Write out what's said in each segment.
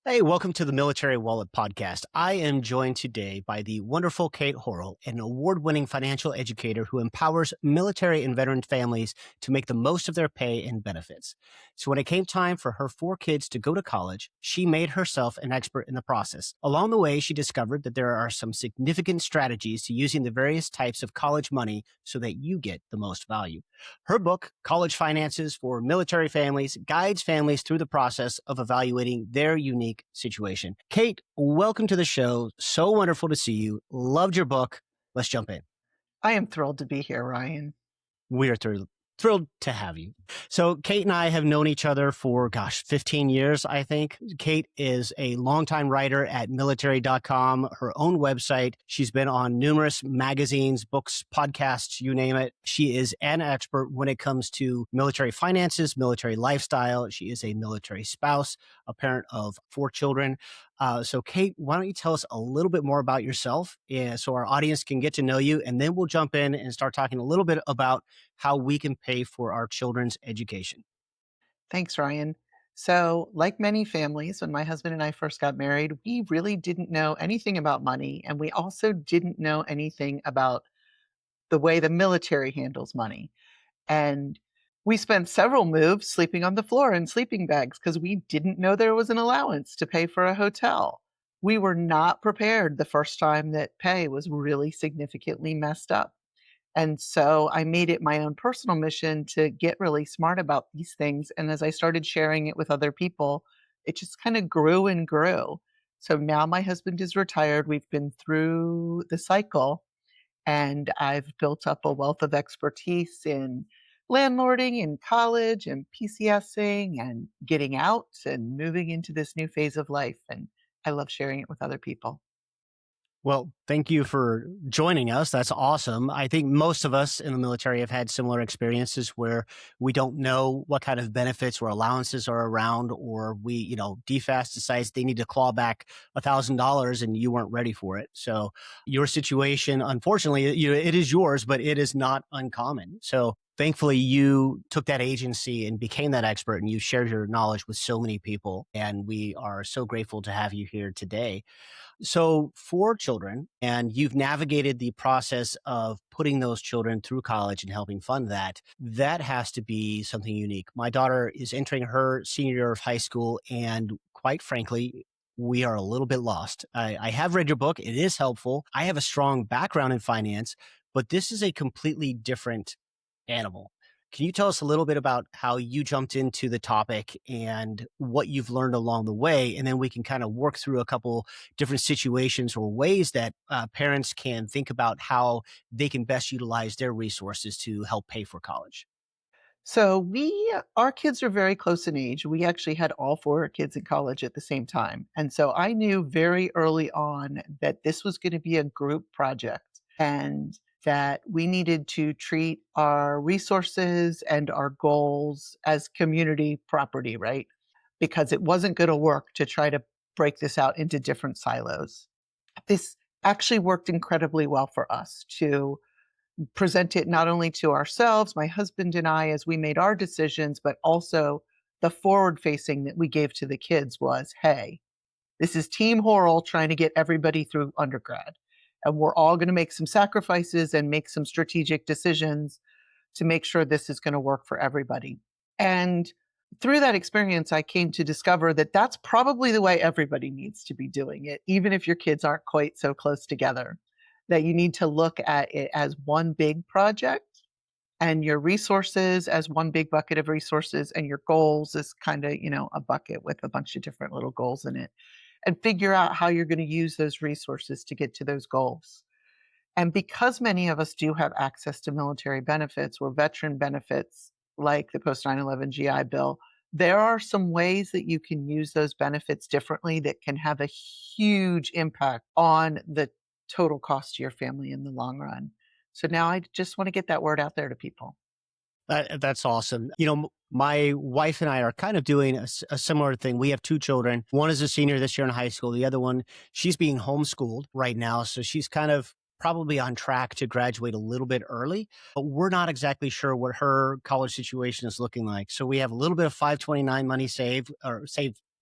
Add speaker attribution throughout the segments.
Speaker 1: Hey, welcome to the Military Wallet Podcast. I am joined today by the wonderful Kate Horrell, an award-winning financial educator who empowers military and veteran families to make the most of their pay and benefits. So when it came time for her four kids to go to college, she made herself an expert in the process. Along the way, she discovered that there are some significant strategies to using the various types of college money so that you get the most value. Her book, College Finances for Military Families, guides families through the process of evaluating their unique situation. Kate, welcome to the show. So wonderful to see you. Loved your book. Let's jump in.
Speaker 2: I am thrilled to be here, Ryan.
Speaker 1: We are thrilled to have you. So Kate and I have known each other for, 15 years, I think. Kate is a longtime writer at military.com, her own website. She's been on numerous magazines, books, podcasts, you name it. She is an expert when it comes to military finances, military lifestyle. She is a military spouse, a parent of four children. So Kate, why don't you tell us a little bit more about yourself so our audience can get to know you, and then we'll jump in and start talking a little bit about how we can pay for our children's education.
Speaker 2: Thanks, Ryan. So, like many families, when my husband and I first got married, we really didn't know anything about money. And we also didn't know anything about the way the military handles money. And we spent several moves sleeping on the floor in sleeping bags because we didn't know there was an allowance to pay for a hotel. We were not prepared the first time that pay was really significantly messed up. And so I made it my own personal mission to get really smart about these things. And as I started sharing it with other people, it just kind of grew and grew. So now my husband is retired. We've been through the cycle, and I've built up a wealth of expertise in landlording in college and PCSing and getting out and moving into this new phase of life. And I love sharing it with other people.
Speaker 1: Well, thank you for joining us. That's awesome. I think most of us in the military have had similar experiences where we don't know what kind of benefits or allowances are around, or DFAS decides they need to claw back $1,000 and you weren't ready for it. So your situation, unfortunately, it is yours, but it is not uncommon. So thankfully you took that agency and became that expert, and you shared your knowledge with so many people. And we are so grateful to have you here today. So, for children, and you've navigated the process of putting those children through college and helping fund that, that has to be something unique. My daughter is entering her senior year of high school, and quite frankly, we are a little bit lost. I have read your book, it is helpful. I have a strong background in finance, but this is a completely different animal. Can you tell us a little bit about how you jumped into the topic and what you've learned along the way? And then we can kind of work through a couple different situations or ways that parents can think about how they can best utilize their resources to help pay for college.
Speaker 2: So our kids are very close in age. We actually had all four kids in college at the same time. And so I knew very early on that this was going to be a group project and that we needed to treat our resources and our goals as community property, right? Because it wasn't going to work to try to break this out into different silos. This actually worked incredibly well for us to present it not only to ourselves, my husband and I, as we made our decisions, but also the forward facing that we gave to the kids was, hey, this is Team Horrell trying to get everybody through undergrad. And we're all going to make some sacrifices and make some strategic decisions to make sure this is going to work for everybody. And through that experience, I came to discover that that's probably the way everybody needs to be doing it, even if your kids aren't quite so close together, that you need to look at it as one big project and your resources as one big bucket of resources and your goals is kind of, a bucket with a bunch of different little goals in it, and figure out how you're going to use those resources to get to those goals. And because many of us do have access to military benefits or veteran benefits like the post 9/11 GI Bill, there are some ways that you can use those benefits differently that can have a huge impact on the total cost to your family in the long run. So now I just want to get that word out there to people.
Speaker 1: That's awesome. My wife and I are kind of doing a similar thing. We have two children. One is a senior this year in high school. The other one, she's being homeschooled right now. So she's kind of probably on track to graduate a little bit early, but we're not exactly sure what her college situation is looking like. So we have a little bit of 529 money saved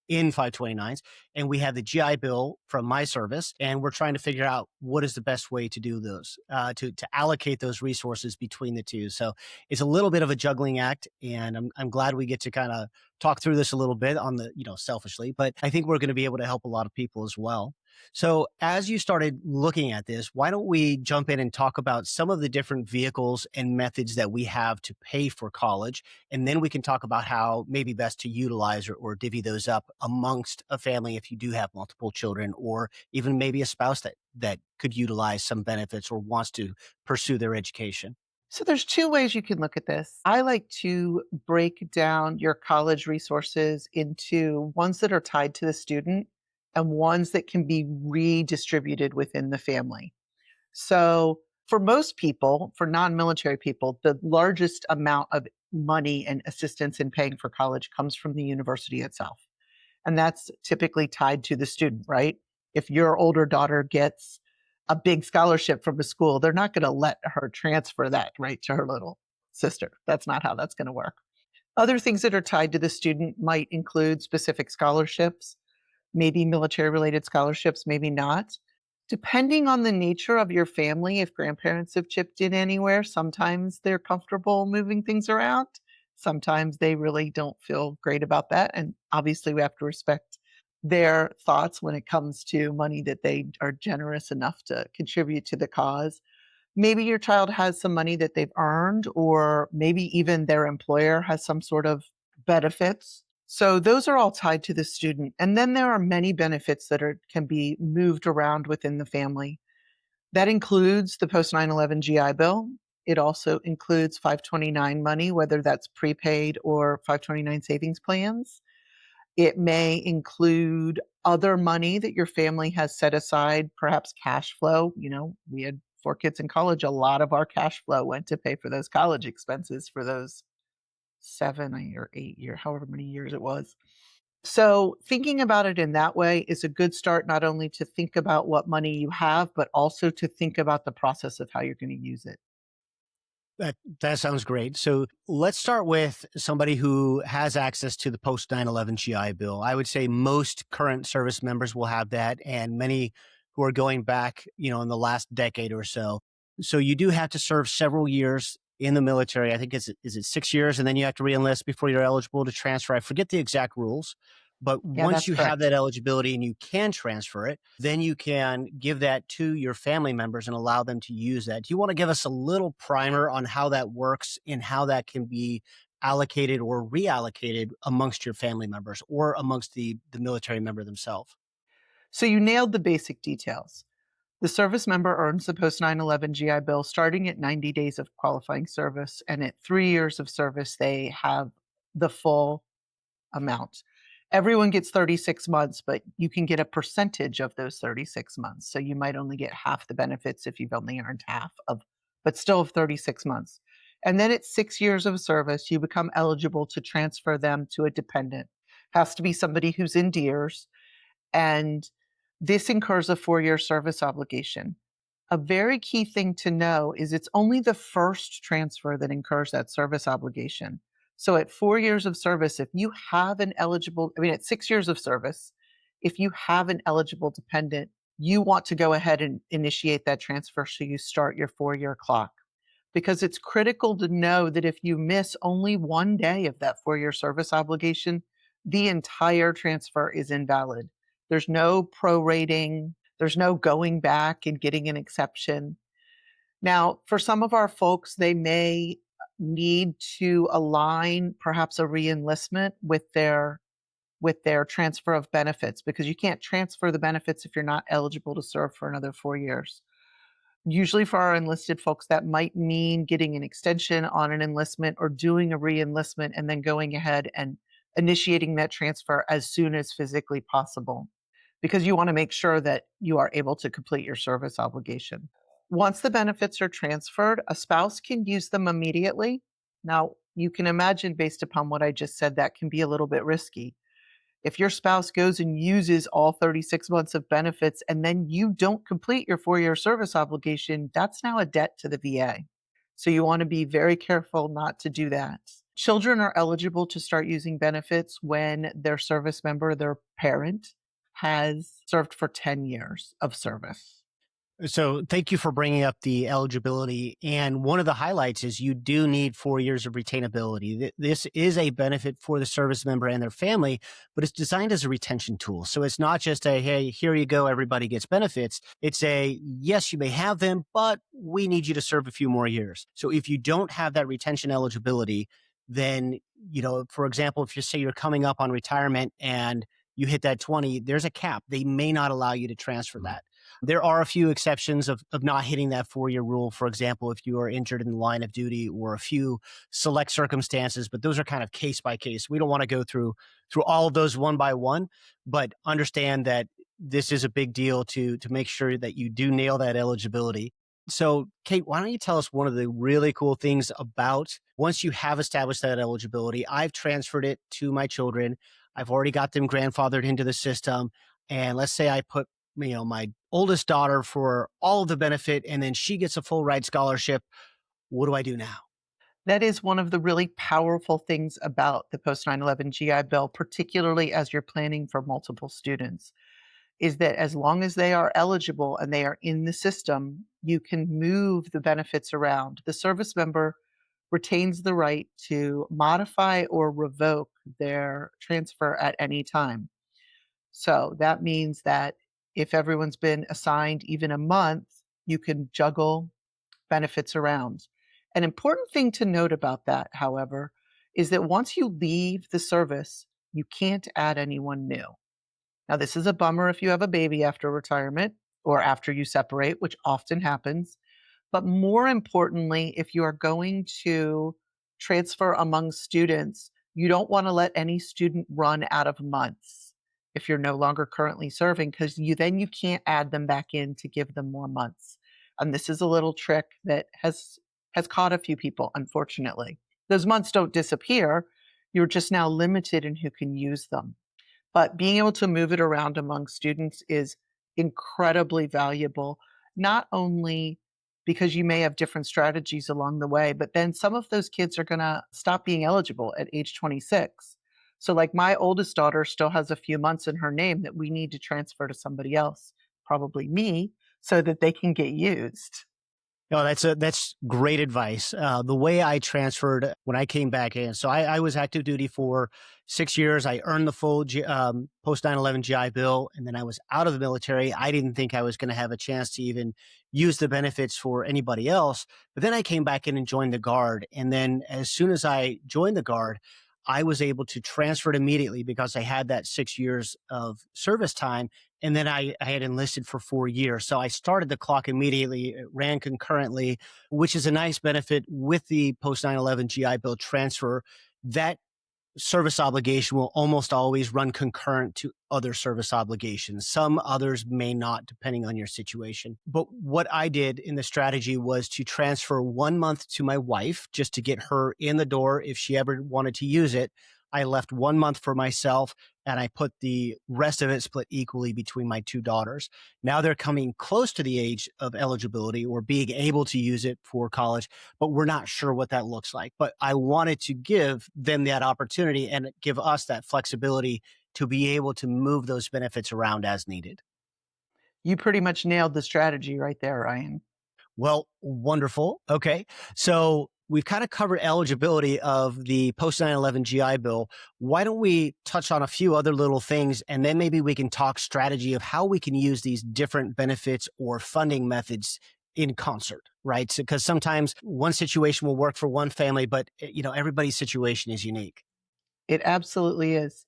Speaker 1: in 529s, and we have the GI Bill from my service, and we're trying to figure out what is the best way to do those, to allocate those resources between the two. So it's a little bit of a juggling act, and I'm glad we get to kind of talk through this a little bit on the, selfishly, but I think we're going to be able to help a lot of people as well. So, as you started looking at this, why don't we jump in and talk about some of the different vehicles and methods that we have to pay for college? And then we can talk about how maybe best to utilize or divvy those up amongst a family if you do have multiple children, or even maybe a spouse that could utilize some benefits or wants to pursue their education.
Speaker 2: So there's two ways you can look at this. I like to break down your college resources into ones that are tied to the student and ones that can be redistributed within the family. So for most people, for non-military people, the largest amount of money and assistance in paying for college comes from the university itself. And that's typically tied to the student, right? If your older daughter gets a big scholarship from a school, they're not going to let her transfer that right to her little sister. That's not how that's going to work. Other things that are tied to the student might include specific scholarships, maybe military related scholarships, maybe not. Depending on the nature of your family, if grandparents have chipped in anywhere, sometimes they're comfortable moving things around. Sometimes they really don't feel great about that. And obviously, we have to respect their thoughts when it comes to money that they are generous enough to contribute to the cause. Maybe your child has some money that they've earned, or maybe even their employer has some sort of benefits. So those are all tied to the student. And then there are many benefits that can be moved around within the family. That includes the post 9/11 GI Bill. It also includes 529 money, whether that's prepaid or 529 savings plans. It may include other money that your family has set aside, perhaps cash flow. We had 4 kids in college. A lot of our cash flow went to pay for those college expenses for those 7 or 8 year, however many years it was. So thinking about it in that way is a good start, not only to think about what money you have, but also to think about the process of how you're going to use it.
Speaker 1: That sounds great. So let's start with somebody who has access to the post 9/11 GI Bill. I would say most current service members will have that, and many who are going back, in the last decade or so. So you do have to serve several years in the military. I think is it 6 years, and then you have to reenlist before you're eligible to transfer. I forget the exact rules, but
Speaker 2: Yeah,
Speaker 1: once
Speaker 2: that's
Speaker 1: you have
Speaker 2: correct.
Speaker 1: that eligibility and you can transfer it, then you can give that to your family members and allow them to use that. Do you want to give us a little primer on how that works and how that can be allocated or reallocated amongst your family members or amongst the military member themselves?
Speaker 2: So you nailed the basic details. The service member earns the post 9/11 GI Bill starting at 90 days of qualifying service. And at 3 years of service, they have the full amount. Everyone gets 36 months, but you can get a percentage of those 36 months. So you might only get half the benefits if you've only earned half of, but still of 36 months. And then at 6 years of service, you become eligible to transfer them to a dependent. Has to be somebody who's in DEERS, and this incurs a 4-year service obligation. A very key thing to know is it's only the first transfer that incurs that service obligation. So at 4 years of service, if you have an eligible, I mean, at 6 years of service, if you have an eligible dependent, you want to go ahead and initiate that transfer so you start your 4-year clock. Because it's critical to know that if you miss only one day of that 4-year service obligation, the entire transfer is invalid. There's no prorating, there's no going back and getting an exception. Now, for some of our folks, they may need to align perhaps a reenlistment with their transfer of benefits, because you can't transfer the benefits if you're not eligible to serve for another 4 years. Usually for our enlisted folks, that might mean getting an extension on an enlistment or doing a reenlistment and then going ahead and initiating that transfer as soon as physically possible, because you want to make sure that you are able to complete your service obligation. Once the benefits are transferred, a spouse can use them immediately. Now, you can imagine, based upon what I just said, that can be a little bit risky. If your spouse goes and uses all 36 months of benefits and then you don't complete your 4-year service obligation, that's now a debt to the VA. So you want to be very careful not to do that. Children are eligible to start using benefits when their service member, their parent, has served for 10 years of service.
Speaker 1: So thank you for bringing up the eligibility. And one of the highlights is you do need 4 years of retainability. This is a benefit for the service member and their family, but it's designed as a retention tool. So it's not just a, hey, here you go, everybody gets benefits. It's a, yes, you may have them, but we need you to serve a few more years. So if you don't have that retention eligibility, then, for example, if you say you're coming up on retirement and you hit that 20, there's a cap. They may not allow you to transfer that. There are a few exceptions of not hitting that 4 year rule. For example, if you are injured in the line of duty or a few select circumstances, but those are kind of case by case. We don't want to go through all of those one by one, but understand that this is a big deal to make sure that you do nail that eligibility. So, Kate, why don't you tell us one of the really cool things about once you have established that eligibility? I've transferred it to my children. I've already got them grandfathered into the system. And let's say I put my oldest daughter for all of the benefit and then she gets a full ride scholarship. What do I do now?
Speaker 2: That is one of the really powerful things about the post 9/11 GI Bill, particularly as you're planning for multiple students, is that as long as they are eligible and they are in the system, you can move the benefits around. The service member retains the right to modify or revoke their transfer at any time. So that means that if everyone's been assigned even a month, you can juggle benefits around. An important thing to note about that, however, is that once you leave the service, you can't add anyone new. Now, this is a bummer if you have a baby after retirement or after you separate, which often happens. But more importantly, if you are going to transfer among students, you don't want to let any student run out of months if you're no longer currently serving, because you can't add them back in to give them more months. And this is a little trick that has caught a few people, unfortunately. Those months don't disappear. You're just now limited in who can use them. But being able to move it around among students is incredibly valuable, not only because you may have different strategies along the way, but then some of those kids are going to stop being eligible at age 26. So, like my oldest daughter still has a few months in her name that we need to transfer to somebody else, probably me, so that they can get used.
Speaker 1: No, that's great advice. The way I transferred when I came back in, so I was active duty for 6 years. I earned the full post 9/11 GI Bill, and then I was out of the military. I didn't think I was going to have a chance to even use the benefits for anybody else. But then I came back in and joined the Guard, and then as soon as I joined the Guard, I was able to transfer it immediately because I had that 6 years of service time. And then I had enlisted for 4 years. So I started the clock immediately. It ran concurrently, which is a nice benefit with the post 9/11 GI Bill transfer. That service obligation will almost always run concurrent to other service obligations. Some others may not, depending on your situation. But what I did in the strategy was to transfer 1 month to my wife just to get her in the door if she ever wanted to use it. I left 1 month for myself and I put the rest of it split equally between my two daughters. Now they're coming close to the age of eligibility or being able to use it for college, but we're not sure what that looks like. But I wanted to give them that opportunity and give us that flexibility to be able to move those benefits around as needed.
Speaker 2: You pretty much nailed the strategy right there, Ryan.
Speaker 1: Well, wonderful. Okay. So we've kind of covered eligibility of the post 9/11 GI Bill. Why don't we touch on a few other little things and then maybe we can talk strategy of how we can use these different benefits or funding methods in concert, right? Because sometimes one situation will work for one family, but everybody's situation is unique.
Speaker 2: It absolutely is.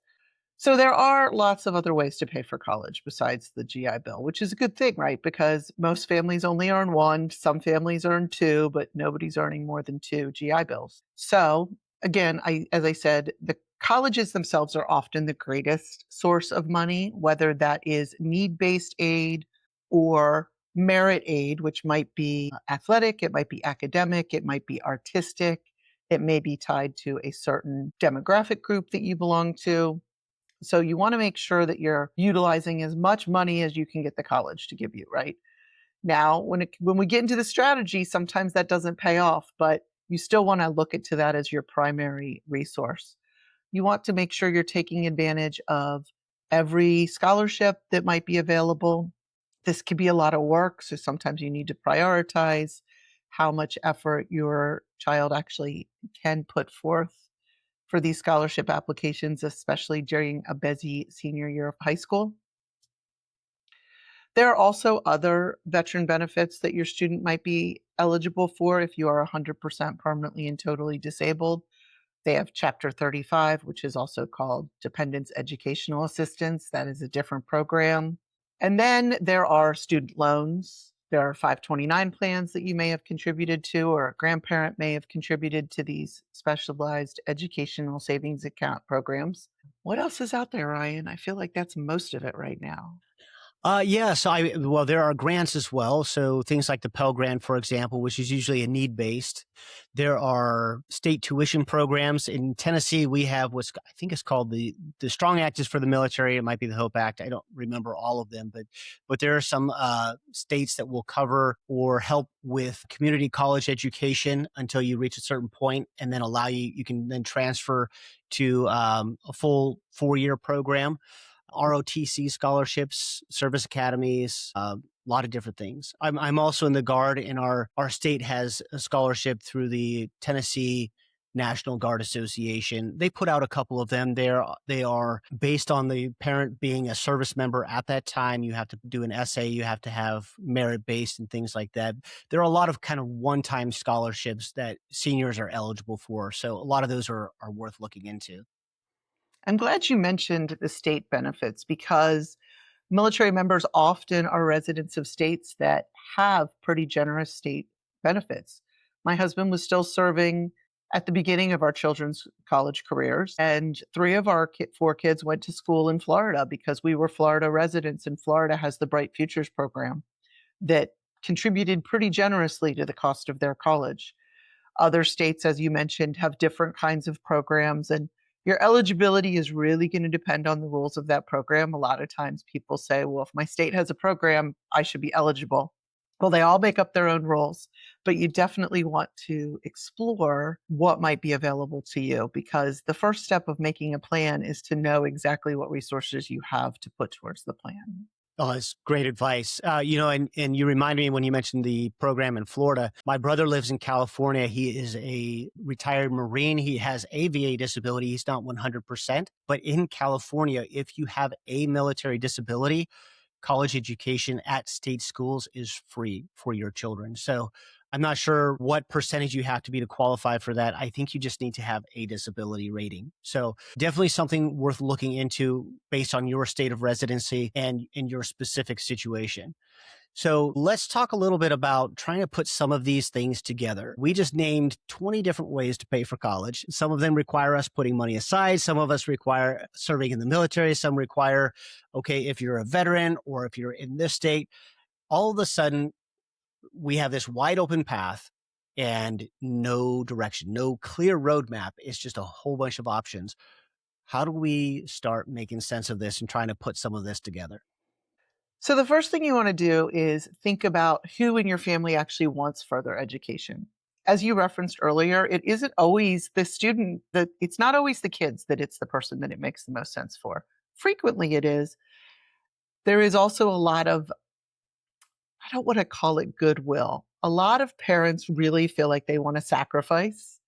Speaker 2: So there are lots of other ways to pay for college besides the GI Bill, which is a good thing, right? Because most families only earn one, some families earn two, but nobody's earning more than two GI Bills. So again, as I said, the colleges themselves are often the greatest source of money, whether that is need-based aid or merit aid, which might be athletic, it might be academic, it might be artistic, it may be tied to a certain demographic group that you belong to. So you want to make sure that you're utilizing as much money as you can get the college to give you, right? Now, when we get into the strategy, sometimes that doesn't pay off, but you still want to look into that as your primary resource. You want to make sure you're taking advantage of every scholarship that might be available. This could be a lot of work, so sometimes you need to prioritize how much effort your child actually can put forth for these scholarship applications, especially during a busy senior year of high school. There are also other veteran benefits that your student might be eligible for if you are 100% permanently and totally disabled. They have Chapter 35, which is also called Dependents Educational Assistance. That is a different program. And then there are student loans. There are 529 plans that you may have contributed to, or a grandparent may have contributed to these specialized educational savings account programs. What else is out there, Ryan? I feel like that's most of it right now.
Speaker 1: Yeah, so well, there are grants as well. So things like the Pell Grant, for example, which is usually a need based. There are state tuition programs in Tennessee. We have what's I think it's called the Strong Act is for the military. It might be the Hope Act. I don't remember all of them, but there are some states that will cover or help with community college education until you reach a certain point, and then allow you can then transfer to a full 4 year program. ROTC scholarships, service academies, a lot of different things. I'm also in the Guard, and our state has a scholarship through the Tennessee National Guard Association. They put out a couple of them. They are based on the parent being a service member at that time. You have to do an essay. You have to have merit based and things like that. There are a lot of kind of one time scholarships that seniors are eligible for. So a lot of those are worth looking into.
Speaker 2: I'm glad you mentioned the state benefits because military members often are residents of states that have pretty generous state benefits. My husband was still serving at the beginning of our children's college careers, and three of our four kids went to school in Florida because we were Florida residents, and Florida has the Bright Futures program that contributed pretty generously to the cost of their college. Other states, as you mentioned, have different kinds of programs, and your eligibility is really going to depend on the rules of that program. A lot of times people say, well, if my state has a program, I should be eligible. Well, they all make up their own rules, but you definitely want to explore what might be available to you because the first step of making a plan is to know exactly what resources you have to put towards the plan.
Speaker 1: Oh, that's great advice. And you reminded me when you mentioned the program in Florida. My brother lives in California. He is a retired Marine. He has a VA disability. He's not 100%. But in California, if you have a military disability, college education at state schools is free for your children. So I'm not sure what percentage you have to be to qualify for that. I think you just need to have a disability rating. So definitely something worth looking into based on your state of residency and in your specific situation. So let's talk a little bit about trying to put some of these things together. We just named 20 different ways to pay for college. Some of them require us putting money aside. Some of us require serving in the military. Some require, okay, if you're a veteran or if you're in this state, all of a sudden we have this wide open path and no direction, no clear roadmap. It's just a whole bunch of options. How do we start making sense of this and trying to put some of this together?
Speaker 2: So, the first thing you want to do is think about who in your family actually wants further education. As you referenced earlier, it isn't always the student that it's not always the kids that it's the person that it makes the most sense for. Frequently it is. There is also a lot of, I don't want to call it goodwill. A lot of parents really feel like they want to sacrifice,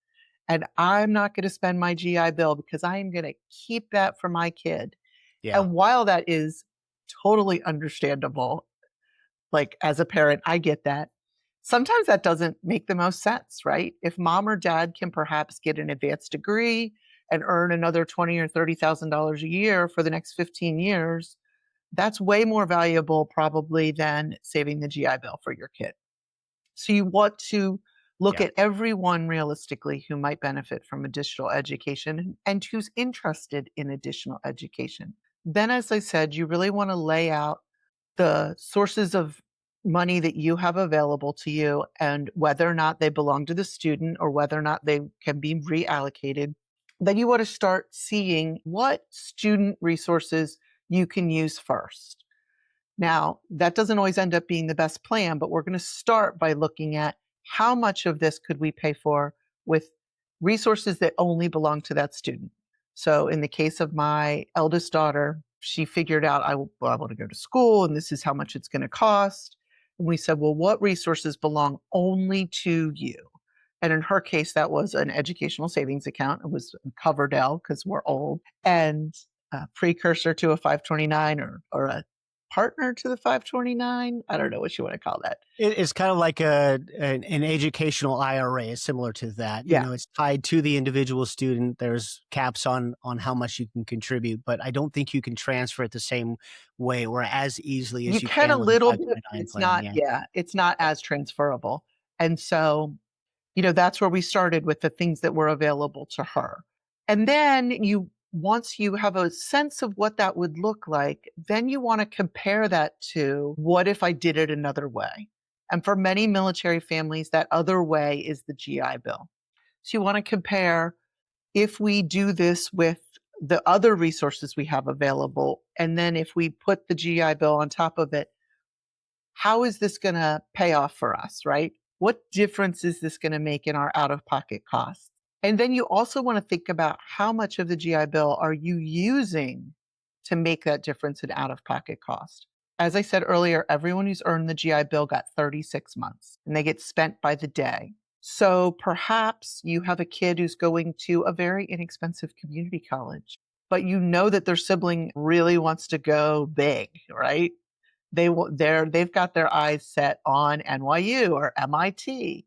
Speaker 2: and I'm not going to spend my GI Bill because I am going to keep that for my kid.
Speaker 1: Yeah.
Speaker 2: And while that is totally understandable, like, as a parent, I get that. Sometimes that doesn't make the most sense, right? If mom or dad can perhaps get an advanced degree and earn another 20 or $30,000 a year for the next 15 years, that's way more valuable probably than saving the GI Bill for your kid. So you want to look
Speaker 1: Yeah.
Speaker 2: at everyone realistically who might benefit from additional education and who's interested in additional education. Then, as I said, you really want to lay out the sources of money that you have available to you and whether or not they belong to the student or whether or not they can be reallocated. Then you want to start seeing what student resources you can use first. Now, that doesn't always end up being the best plan, but we're going to start by looking at how much of this could we pay for with resources that only belong to that student. So in the case of my eldest daughter, she figured out well, I want to go to school and this is how much it's going to cost. And we said, well, what resources belong only to you? And in her case, that was an educational savings account. It was Coverdell because we're old, and a precursor to a 529 or a partner to the 529. I don't know what you want to call that.
Speaker 1: It's kind of like an educational IRA, similar to that.
Speaker 2: Yeah.
Speaker 1: It's tied to the individual student. There's caps on how much you can contribute, but I don't think you can transfer it the same way or as easily
Speaker 2: You
Speaker 1: as you
Speaker 2: can a
Speaker 1: can with a
Speaker 2: little bit, but
Speaker 1: 529
Speaker 2: it's
Speaker 1: plan.
Speaker 2: not,
Speaker 1: Yeah.
Speaker 2: yeah, it's not as transferable. And so, that's where we started with the things that were available to her. And then once you have a sense of what that would look like, then you want to compare that to what if I did it another way? And for many military families, that other way is the GI Bill. So you want to compare if we do this with the other resources we have available, and then if we put the GI Bill on top of it, how is this going to pay off for us, right? What difference is this going to make in our out of pocket costs? And then you also want to think about how much of the GI Bill are you using to make that difference in out of pocket cost? As I said earlier, everyone who's earned the GI Bill got 36 months and they get spent by the day. So perhaps you have a kid who's going to a very inexpensive community college, but you know that their sibling really wants to go big, right? They've got their eyes set on NYU or MIT.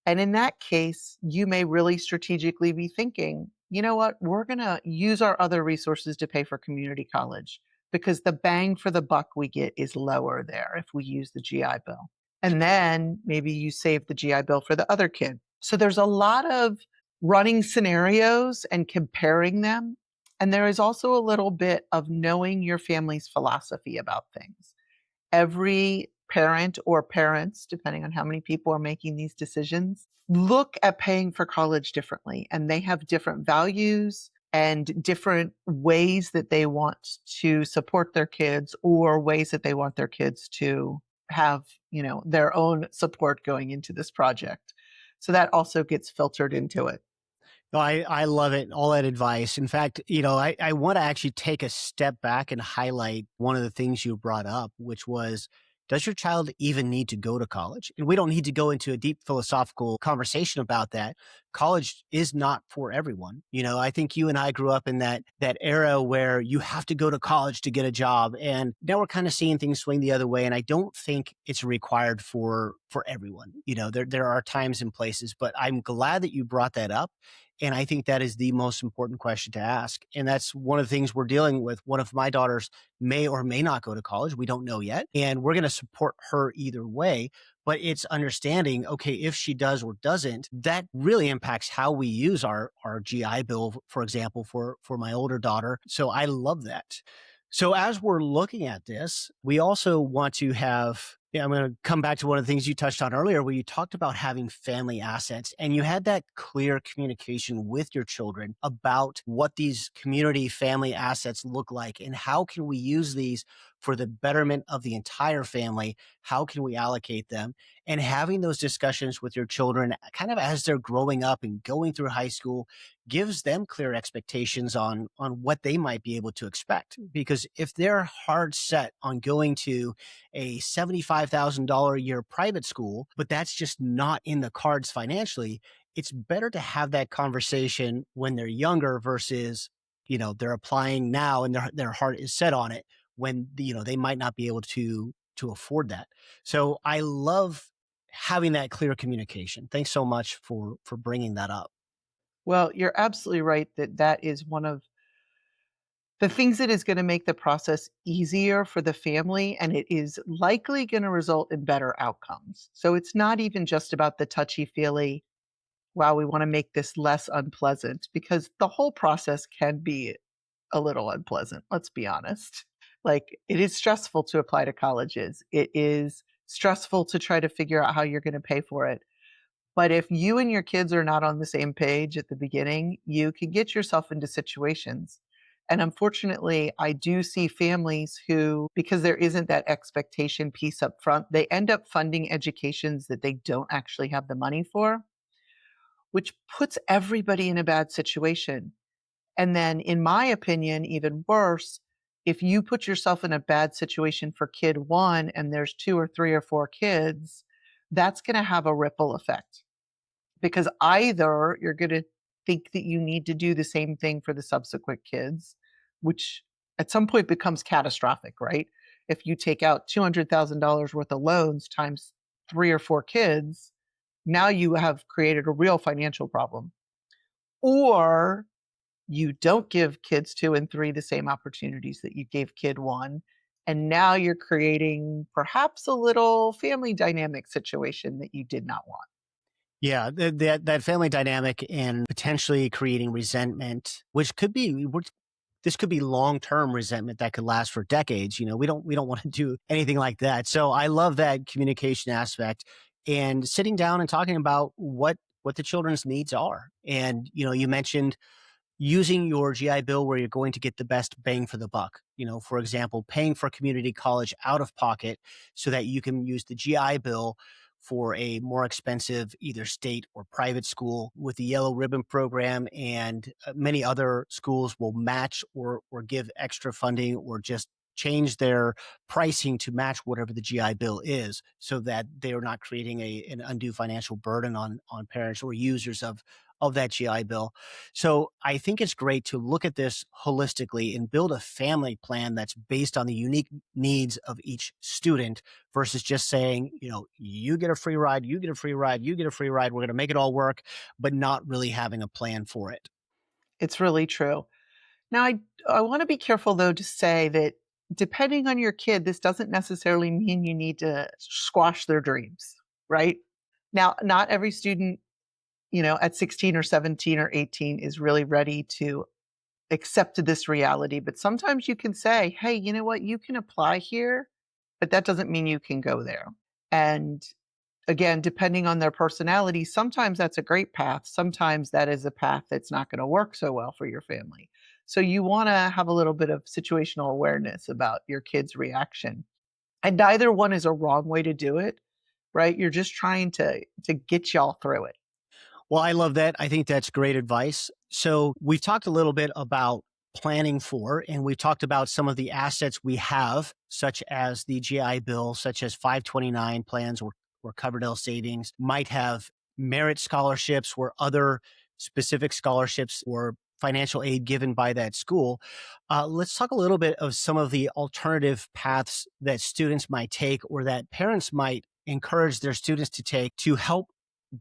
Speaker 2: And in that case, you may really strategically be thinking, you know what, we're going to use our other resources to pay for community college because the bang for the buck we get is lower there if we use the GI Bill. And then maybe you save the GI Bill for the other kid. So there's a lot of running scenarios and comparing them. And there is also a little bit of knowing your family's philosophy about things. Every parent or parents, depending on how many people are making these decisions, look at paying for college differently. And they have different values and different ways that they want to support their kids or ways that they want their kids to have, their own support going into this project. So that also gets filtered into it.
Speaker 1: No, I love it. All that advice. In fact, I want to actually take a step back and highlight one of the things you brought up, which was, does your child even need to go to college? And we don't need to go into a deep philosophical conversation about that. College is not for everyone. I think you and I grew up in that era where you have to go to college to get a job. And now we're kind of seeing things swing the other way. And I don't think it's required for everyone. There are times and places, but I'm glad that you brought that up. And I think that is the most important question to ask. And that's one of the things we're dealing with. One of my daughters may or may not go to college. We don't know yet. And we're going to support her either way. But it's understanding, okay, if she does or doesn't, that really impacts how we use our GI Bill, for example, for my older daughter. So I love that. So as we're looking at this, we also want to have, I'm going to come back to one of the things you touched on earlier, where you talked about having family assets and you had that clear communication with your children about what these community family assets look like and how can we use these for the betterment of the entire family? How can we allocate them? And having those discussions with your children kind of as they're growing up and going through high school gives them clear expectations on what they might be able to expect. Because if they're hard set on going to a $75,000 a year private school, but that's just not in the cards financially, it's better to have that conversation when they're younger versus, they're applying now and their heart is set on it when, they might not be able to afford that. So I love having that clear communication. Thanks so much for bringing that up.
Speaker 2: Well, you're absolutely right that that is one of the things that is going to make the process easier for the family, and it is likely going to result in better outcomes. So it's not even just about the touchy feely, wow, we want to make this less unpleasant, because the whole process can be a little unpleasant. Let's be honest. Like, it is stressful to apply to colleges. It is stressful to try to figure out how you're going to pay for it. But if you and your kids are not on the same page at the beginning, you can get yourself into situations. And unfortunately, I do see families who, because there isn't that expectation piece up front, they end up funding educations that they don't actually have the money for, which puts everybody in a bad situation. And then, in my opinion, even worse, if you put yourself in a bad situation for kid one and there's two or three or four kids, that's going to have a ripple effect because either you're going to think that you need to do the same thing for the subsequent kids, which at some point becomes catastrophic, right? If you take out $200,000 worth of loans times three or four kids, now you have created a real financial problem. Or you don't give kids two and three the same opportunities that you gave kid one. And now you're creating perhaps a little family dynamic situation that you did not want.
Speaker 1: Yeah, that family dynamic and potentially creating resentment, which this could be long-term resentment that could last for decades. We don't want to do anything like that. So I love that communication aspect and sitting down and talking about what the children's needs are. And you mentioned using your GI Bill where you're going to get the best bang for the buck. For example, paying for community college out of pocket so that you can use the GI Bill for a more expensive either state or private school with the yellow ribbon program, and many other schools will match or give extra funding or just change their pricing to match whatever the GI Bill is so that they are not creating an undue financial burden on parents or users of that GI Bill. So I think it's great to look at this holistically and build a family plan that's based on the unique needs of each student versus just saying, you get a free ride, you get a free ride, you get a free ride. We're going to make it all work, but not really having a plan for it.
Speaker 2: It's really true. Now, I want to be careful though to say that depending on your kid, this doesn't necessarily mean you need to squash their dreams, right? Now, not every student, at 16 or 17 or 18 is really ready to accept this reality. But sometimes you can say, hey, you know what? You can apply here, but that doesn't mean you can go there. And again, depending on their personality, sometimes that's a great path. Sometimes that is a path that's not going to work so well for your family. So you want to have a little bit of situational awareness about your kid's reaction. And neither one is a wrong way to do it, right? You're just trying to get y'all through it.
Speaker 1: Well, I love that. I think that's great advice. So we've talked a little bit about planning for, and we've talked about some of the assets we have, such as the GI Bill, such as 529 plans or Coverdell savings, might have merit scholarships or other specific scholarships or financial aid given by that school. Let's talk a little bit of some of the alternative paths that students might take or that parents might encourage their students to take to help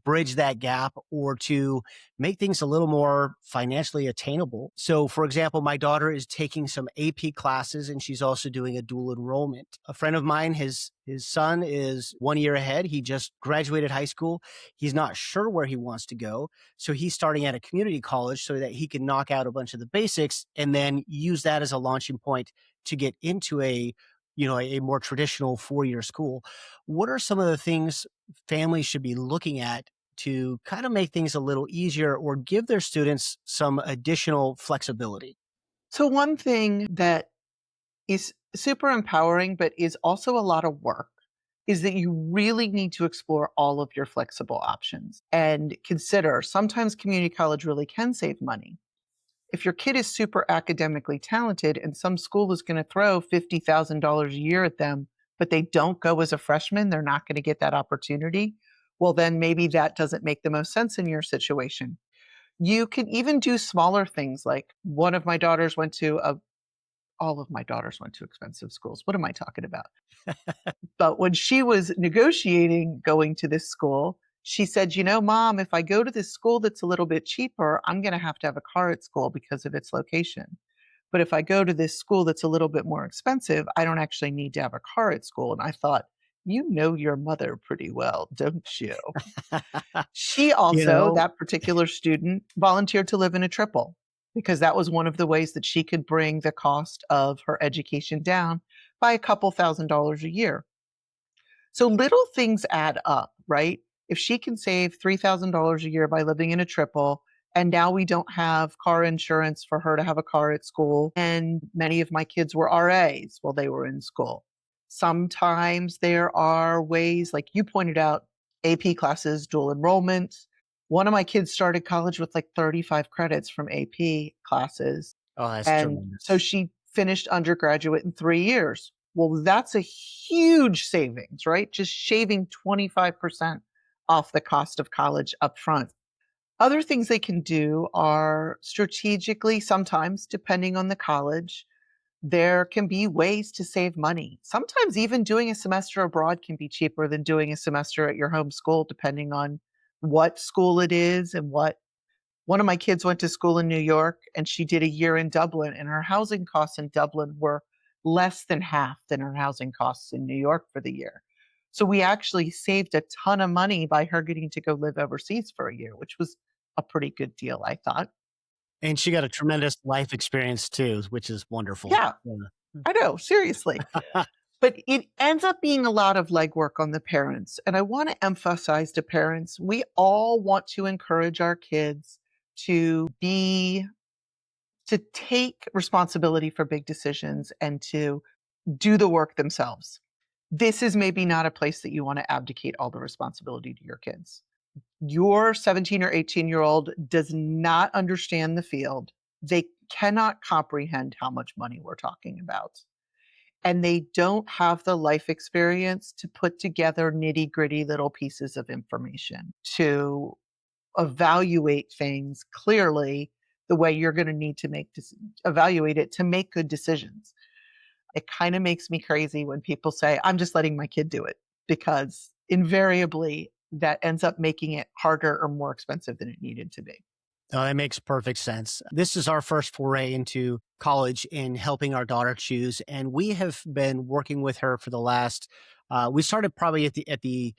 Speaker 1: bridge that gap or to make things a little more financially attainable. So, for example, my daughter is taking some AP classes and she's also doing a dual enrollment. A friend of mine, his son is 1 year ahead. He just graduated high school. He's not sure where he wants to go. So he's starting at a community college so that he can knock out a bunch of the basics and then use that as a launching point to get into a more traditional 4 year school. What are some of the things families should be looking at to kind of make things a little easier or give their students some additional flexibility?
Speaker 2: So, one thing that is super empowering, but is also a lot of work, is that you really need to explore all of your flexible options and consider sometimes community college really can save money. If your kid is super academically talented and some school is going to throw $50,000 a year at them, but they don't go as a freshman, they're not going to get that opportunity. Well, then maybe that doesn't make the most sense in your situation. You can even do smaller things like one of my daughters went to a all of my daughters went to expensive schools. What am I talking about? But when she was negotiating going to this school, she said, Mom, if I go to this school that's a little bit cheaper, I'm going to have a car at school because of its location. But if I go to this school that's a little bit more expensive, I don't actually need to have a car at school. And I thought, you know your mother pretty well, don't you? She
Speaker 1: you
Speaker 2: also,
Speaker 1: know,
Speaker 2: that particular student, volunteered to live in a triple because that was one of the ways that she could bring the cost of her education down by a couple $1,000s a year. So little things add up, right? If she can save $3,000 a year by living in a triple, and now we don't have car insurance for her to have a car at school, and many of my kids were RAs while they were in school. Sometimes there are ways, like you pointed out, AP classes, dual enrollment. One of my kids started college with like 35 credits from AP classes.
Speaker 1: Oh, that's
Speaker 2: And so
Speaker 1: tremendous.
Speaker 2: she finished undergraduate in 3 years. Well, that's a huge savings, right? Just shaving 25% off the cost of college up front. Other things they can do are strategically, sometimes, depending on the college, there can be ways to save money. Sometimes even doing a semester abroad can be cheaper than doing a semester at your home school, depending on what school it is and what one of my kids went to school in New York, and she did a year in Dublin, and her housing costs in Dublin were less than half than her housing costs in New York for the year. So we actually saved a ton of money by her getting to go live overseas for a year, which was a pretty good deal, I thought.
Speaker 1: And she got a tremendous life experience too, which is wonderful.
Speaker 2: Yeah,
Speaker 1: Yeah.
Speaker 2: I know, seriously. But it ends up being a lot of legwork on the parents. And I want to emphasize to parents, we all want to encourage our kids to be to take responsibility for big decisions and to do the work themselves. This is maybe not a place that you want to abdicate all the responsibility to your kids. Your 17 or 18-year-old does not understand the field. They cannot comprehend how much money we're talking about. And they don't have the life experience to put together nitty gritty little pieces of information to evaluate things clearly the way you're going to need to evaluate it to make good decisions. It kind of makes me crazy when people say, I'm just letting my kid do it, because invariably that ends up making it harder or more expensive than it needed to be.
Speaker 1: No, that makes perfect sense. This is our first foray into college in helping our daughter choose, and we have been working with her for the last. We started probably at the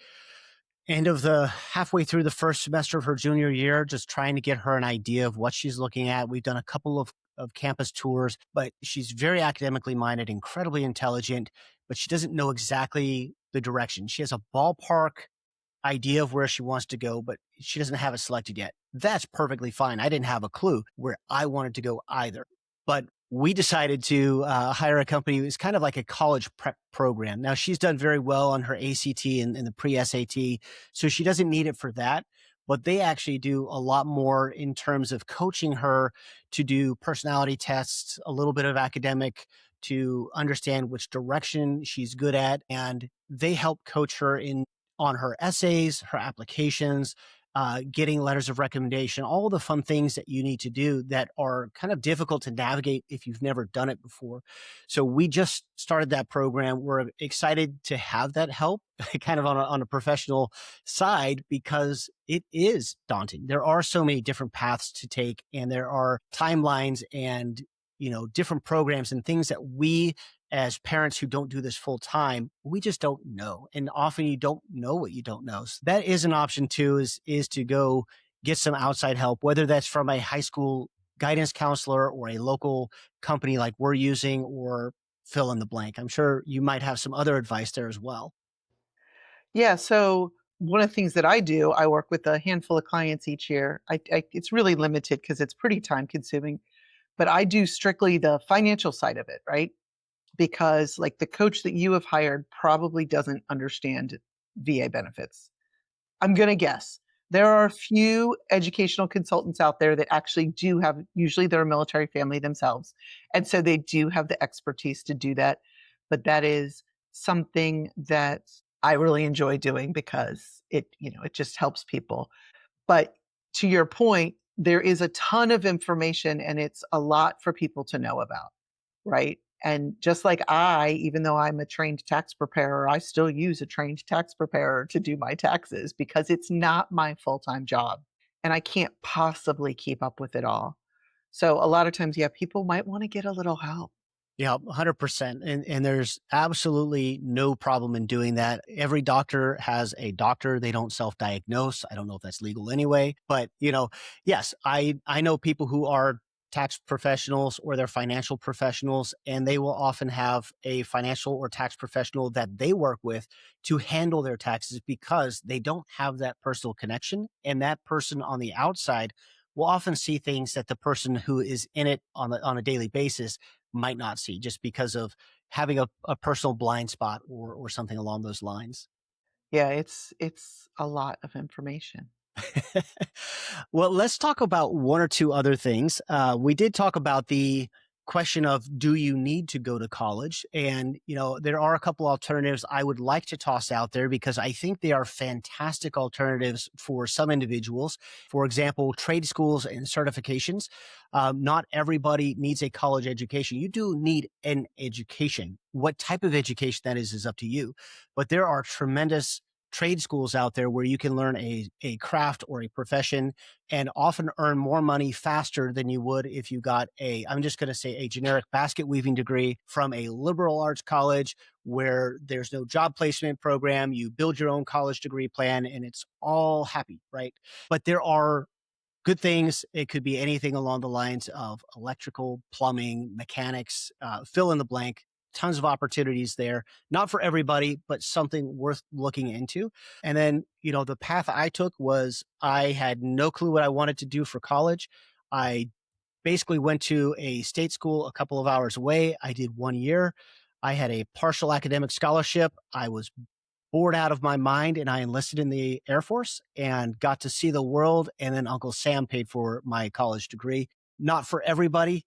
Speaker 1: end of the halfway through the first semester of her junior year, just trying to get her an idea of what she's looking at. We've done a couple of campus tours, but she's very academically minded, incredibly intelligent, but she doesn't know exactly the direction. She has a ballpark idea of where she wants to go, but she doesn't have it selected yet. That's perfectly fine. I didn't have a clue where I wanted to go either. But we decided to hire a company. It's kind of like a college prep program. Now, she's done very well on her ACT and the pre SAT, so she doesn't need it for that. But they actually do a lot more in terms of coaching her to do personality tests, a little bit of academic to understand which direction she's good at. And they help coach her in on her essays, her applications, getting letters of recommendation, all the fun things that you need to do that are kind of difficult to navigate if you've never done it before. So we just started that program. We're excited to have that help kind of on a professional side because it is daunting. There are so many different paths to take and there are timelines and different programs and things that we as parents who don't do this full time, we just don't know. And often you don't know what you don't know. So that is an option too, is to go get some outside help, whether that's from a high school guidance counselor or a local company like we're using or fill in the blank. I'm sure you might have some other advice there as well.
Speaker 2: Yeah, so one of the things that I do, I work with a handful of clients each year. It's really limited because it's pretty time consuming, but I do strictly the financial side of it, right? Because like the coach that you have hired probably doesn't understand VA benefits. I'm going to guess. There are a few educational consultants out there that actually do have, usually they're a military family themselves. And so they do have the expertise to do that. But that is something that I really enjoy doing because it just helps people. But to your point, there is a ton of information and it's a lot for people to know about, right? And just like even though I'm a trained tax preparer, I still use a trained tax preparer to do my taxes because it's not my full time job. And I can't possibly keep up with it all. So a lot of times, yeah, people might want to get a little help.
Speaker 1: Yeah, 100%. And there's absolutely no problem in doing that. Every doctor has a doctor. They don't self-diagnose. I don't know if that's legal anyway, but yes, I know people who are tax professionals or they're financial professionals and they will often have a financial or tax professional that they work with to handle their taxes because they don't have that personal connection and that person on the outside will often see things that the person who is in it on a daily basis might not see just because of having a personal blind spot or something along those lines.
Speaker 2: Yeah, it's a lot of information.
Speaker 1: Well, let's talk about one or two other things. We did talk about the question of do you need to go to college? And, there are a couple alternatives I would like to toss out there because I think they are fantastic alternatives for some individuals. For example, trade schools and certifications. Not everybody needs a college education. You do need an education. What type of education that is up to you. But there are tremendous trade schools out there where you can learn a craft or a profession and often earn more money faster than you would if you got I'm just going to say a generic basket weaving degree from a liberal arts college where there's no job placement program. You build your own college degree plan and it's all happy, right? But there are good things. It could be anything along the lines of electrical, plumbing, mechanics, fill in the blank. Tons of opportunities there. Not for everybody, but something worth looking into. And then, the path I took was I had no clue what I wanted to do for college. I basically went to a state school a couple of hours away. I did 1 year. I had a partial academic scholarship. I was bored out of my mind and I enlisted in the Air Force and got to see the world. And then Uncle Sam paid for my college degree. Not for everybody,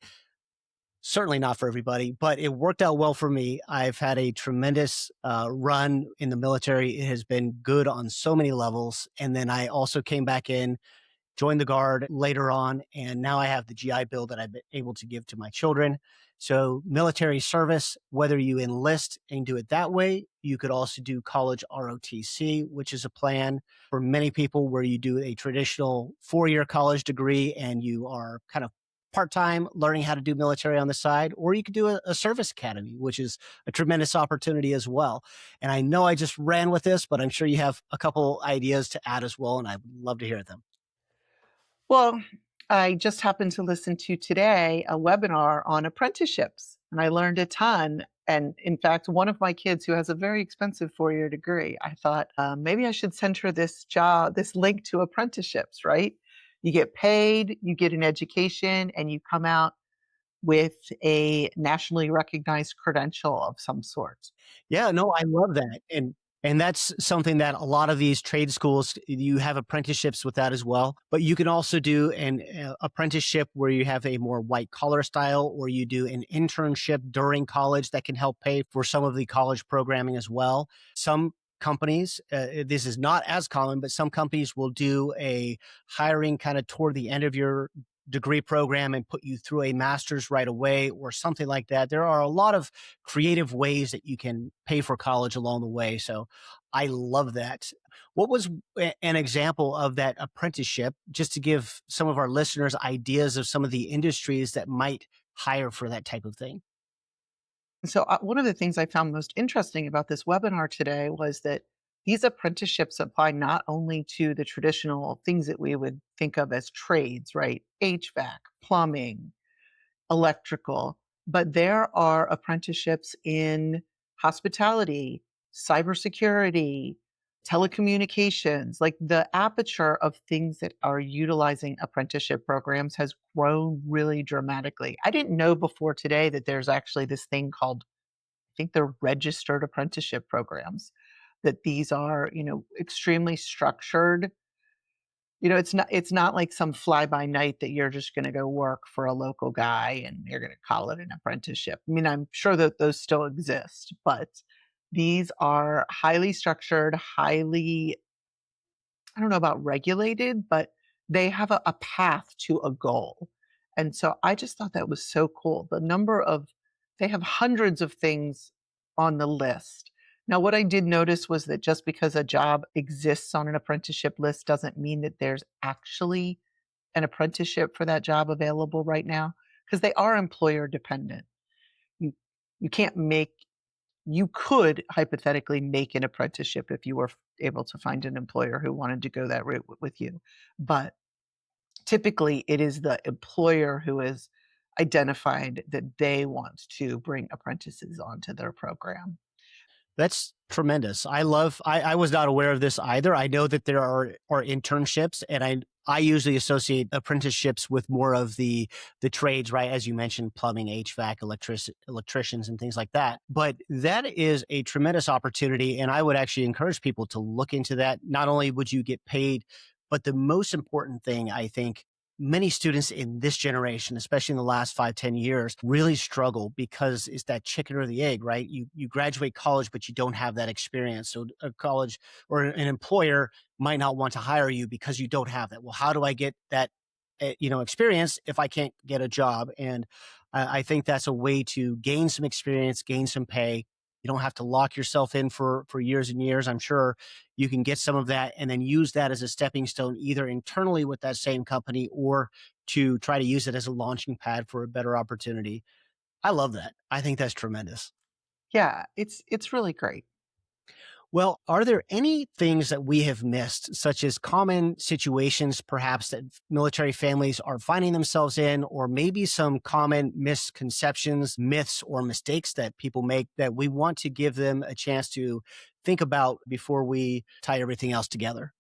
Speaker 1: certainly not for everybody, but it worked out well for me. I've had a tremendous run in the military. It has been good on so many levels. And then I also came back in, joined the Guard later on, and now I have the GI Bill that I've been able to give to my children. So, military service, whether you enlist and do it that way, you could also do college ROTC, which is a plan for many people where you do a traditional 4 year college degree and you are kind of part time learning how to do military on the side, or you could do a service academy, which is a tremendous opportunity as well. And I know I just ran with this, but I'm sure you have a couple ideas to add as well, and I'd love to hear them.
Speaker 2: Well, I just happened to listen to today a webinar on apprenticeships, and I learned a ton. And in fact, one of my kids who has a very expensive 4 year degree, I thought maybe I should send her this job, this link to apprenticeships, right? You get paid, you get an education, and you come out with a nationally recognized credential of some sort.
Speaker 1: Yeah, no, I love that. And that's something that a lot of these trade schools, you have apprenticeships with that as well. But you can also do an apprenticeship where you have a more white collar style, or you do an internship during college that can help pay for some of the college programming as well. Some companies, this is not as common, but some companies will do a hiring kind of toward the end of your degree program and put you through a master's right away or something like that. There are a lot of creative ways that you can pay for college along the way. So I love that. What was an example of that apprenticeship, just to give some of our listeners ideas of some of the industries that might hire for that type of thing?
Speaker 2: So, one of the things I found most interesting about this webinar today was that these apprenticeships apply not only to the traditional things that we would think of as trades, right? HVAC, plumbing, electrical, but there are apprenticeships in hospitality, cybersecurity, telecommunications. Like the aperture of things that are utilizing apprenticeship programs has grown really dramatically. I didn't know before today that there's actually this thing called, I think they're registered apprenticeship programs, that these are, extremely structured. It's not like some fly by night that you're just gonna go work for a local guy and you're gonna call it an apprenticeship. I mean, I'm sure that those still exist, but these are highly structured, highly, I don't know about regulated, but they have a path to a goal. And so I just thought that was so cool. They have hundreds of things on the list. Now, what I did notice was that just because a job exists on an apprenticeship list doesn't mean that there's actually an apprenticeship for that job available right now, because they are employer dependent. You, you can't make you could hypothetically make an apprenticeship if you were able to find an employer who wanted to go that route with you. But typically, it is the employer who has identified that they want to bring apprentices onto their program.
Speaker 1: That's tremendous. I was not aware of this either. I know that there are internships, and I usually associate apprenticeships with more of the trades, right? As you mentioned, plumbing, HVAC, electricians and things like that. But that is a tremendous opportunity. And I would actually encourage people to look into that. Not only would you get paid But the most important thing, I think, many students in this generation, especially in the last 5, 10 years, really struggle because it's that chicken or the egg, right? You graduate college, but you don't have that experience. So a college or an employer might not want to hire you because you don't have that. Well, how do I get that experience if I can't get a job? And I think that's a way to gain some experience, gain some pay. You don't have to lock yourself in for years and years. I'm sure you can get some of that and then use that as a stepping stone, either internally with that same company or to try to use it as a launching pad for a better opportunity. I love that. I think that's tremendous.
Speaker 2: Yeah, it's really great.
Speaker 1: Well, are there any things that we have missed, such as common situations perhaps that military families are finding themselves in, or maybe some common misconceptions, myths, or mistakes that people make that we want to give them a chance to think about before we tie everything else together?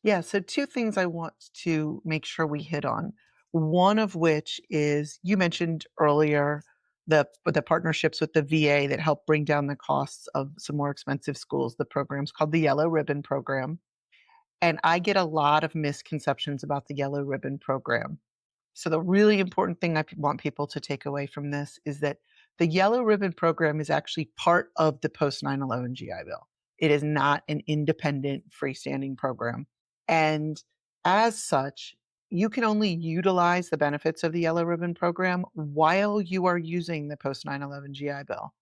Speaker 2: Yeah, so 2 things I want to make sure we hit on. One of which is you mentioned earlier the partnerships with the VA that help bring down the costs of some more expensive schools. The program's called the Yellow Ribbon Program, and I get a lot of misconceptions about the Yellow Ribbon Program. So the really important thing want people to take away from this is that the Yellow Ribbon Program is actually part of the post 9/11 GI Bill. It is not an independent freestanding program. And as such, you can only utilize the benefits of the Yellow Ribbon Program while you are using the post 9/11 GI Bill.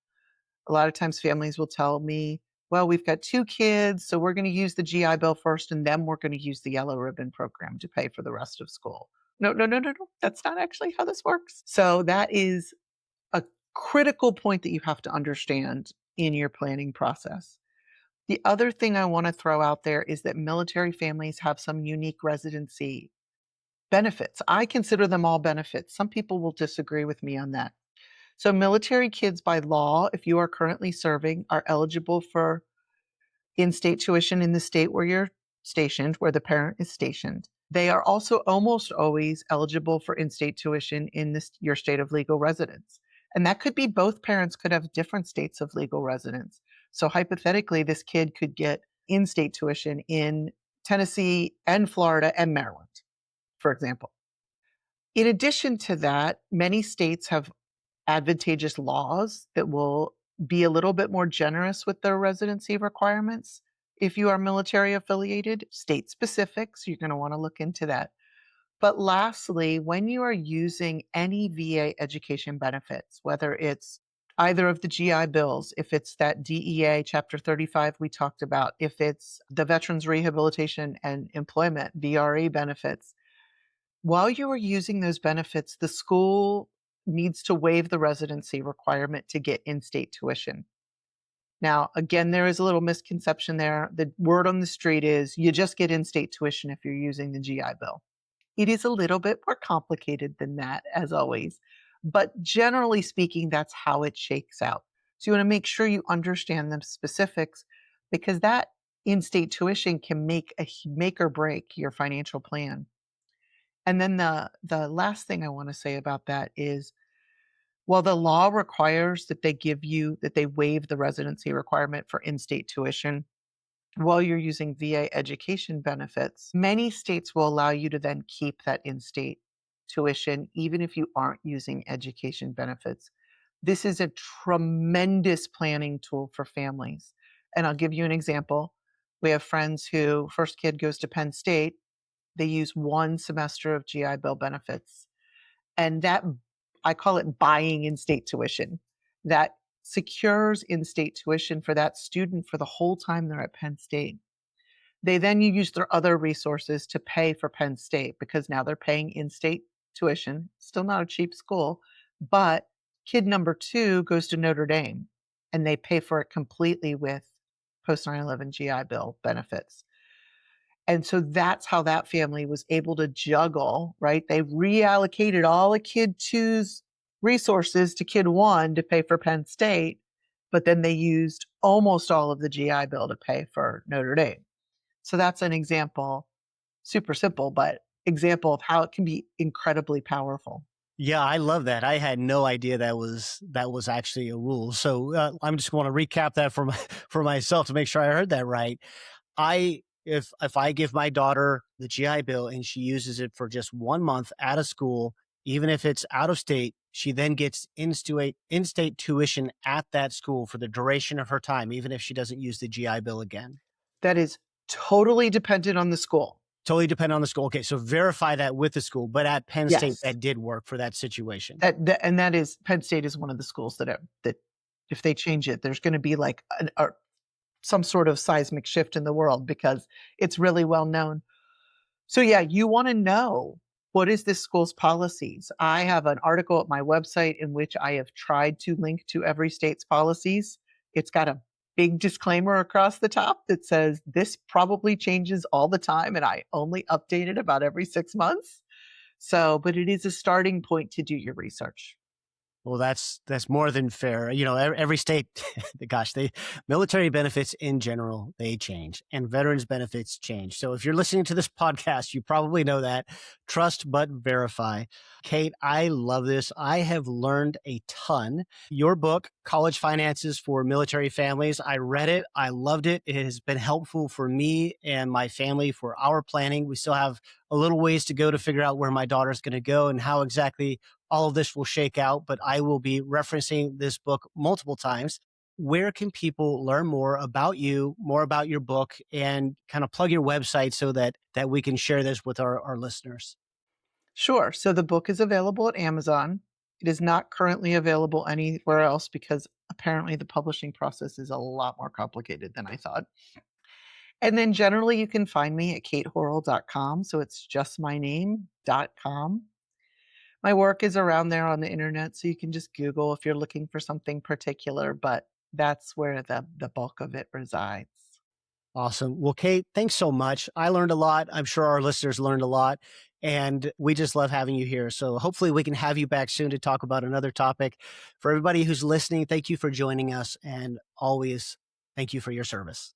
Speaker 2: A lot of times families will tell me, well, we've got 2 kids, so we're going to use the GI Bill first, and then we're going to use the Yellow Ribbon Program to pay for the rest of school. No, no, no, no, no. That's not actually how this works. So that is a critical point that you have to understand in your planning process. The other thing I want to throw out there is that military families have some unique residency benefits. I consider them all benefits. Some people will disagree with me on that. So military kids by law, if you are currently serving, are eligible for in-state tuition in the state where you're stationed, where the parent is stationed. They are also almost always eligible for in-state tuition in your state of legal residence. And that could be both parents could have different states of legal residence. So hypothetically, this kid could get in-state tuition in Tennessee and Florida and Maryland, for example. In addition to that, many states have advantageous laws that will be a little bit more generous with their residency requirements if you are military affiliated, state specific. So you're going to want to look into that. But lastly, when you are using any VA education benefits, whether it's either of the GI bills, if it's that DEA Chapter 35 we talked about, if it's the Veterans Rehabilitation and Employment VRE benefits, while you are using those benefits, the school needs to waive the residency requirement to get in-state tuition. Now, again, there is a little misconception there. The word on the street is you just get in-state tuition if you're using the GI Bill. It is a little bit more complicated than that, as always. But generally speaking, that's how it shakes out. So you want to make sure you understand the specifics because that in-state tuition can make or break your financial plan. And then the last thing I want to say about that is while the law requires that they waive the residency requirement for in-state tuition while you're using VA education benefits, many states will allow you to then keep that in-state tuition even if you aren't using education benefits. This is a tremendous planning tool for families. And I'll give you an example. We have friends who first kid goes to Penn State, they use 1 semester of GI Bill benefits. And that I call it buying in-state tuition. That secures in-state tuition for that student for the whole time they're at Penn State. They then use their other resources to pay for Penn State because now they're paying in-state tuition. Still not a cheap school, but kid number 2 goes to Notre Dame and they pay for it completely with post 9/11 GI Bill benefits. And so that's how that family was able to juggle, right? They reallocated all of kid two's resources to kid one to pay for Penn State, but then they used almost all of the GI Bill to pay for Notre Dame. So that's an example, super simple, but example of how it can be incredibly powerful.
Speaker 1: Yeah, I love that. I had no idea that was actually a rule. So I'm just going to recap that for for myself to make sure I heard that right. I If I give my daughter the GI Bill and she uses it for just 1 month at a school, even if it's out of state, she then gets in-state tuition at that school for the duration of her time, even if she doesn't use the GI Bill again.
Speaker 2: That is totally dependent on the school.
Speaker 1: Totally depend on the school. Okay, so verify that with the school, but at Penn State,
Speaker 2: Yes.
Speaker 1: that did work for that situation.
Speaker 2: That is Penn State is one of the schools that if they change it, there's gonna be like some sort of seismic shift in the world because it's really well known. So yeah, you wanna know, what is this school's policies? I have an article at my website in which I have tried to link to every state's policies. It's got a big disclaimer across the top that says, "This probably changes all the time, and I only update it about every 6 months." So, but it is a starting point to do your research.
Speaker 1: Well, that's more than fair. Every state, gosh, they military benefits in general, they change, and veterans benefits change. So if you're listening to this podcast, you probably know that. Trust but verify. Kate, I love this. I have learned a ton. Your book, College Finances for Military Families, I read it. I loved it. It has been helpful for me and my family for our planning. We still have a little ways to go to figure out where my daughter's going to go and how exactly all of this will shake out, but I will be referencing this book multiple times. Where can people learn more about you, more about your book, and kind of plug your website so that we can share this with our listeners?
Speaker 2: Sure. So the book is available at Amazon. It is not currently available anywhere else because apparently the publishing process is a lot more complicated than I thought. And then generally you can find me at katehorrell.com. So it's just my name.com. My work is around there on the internet, so you can just Google if you're looking for something particular, but that's where the bulk of it resides.
Speaker 1: Awesome. Well, Kate, thanks so much. I learned a lot. I'm sure our listeners learned a lot. And we just love having you here. So hopefully we can have you back soon to talk about another topic. For everybody who's listening, thank you for joining us. And always thank you for your service.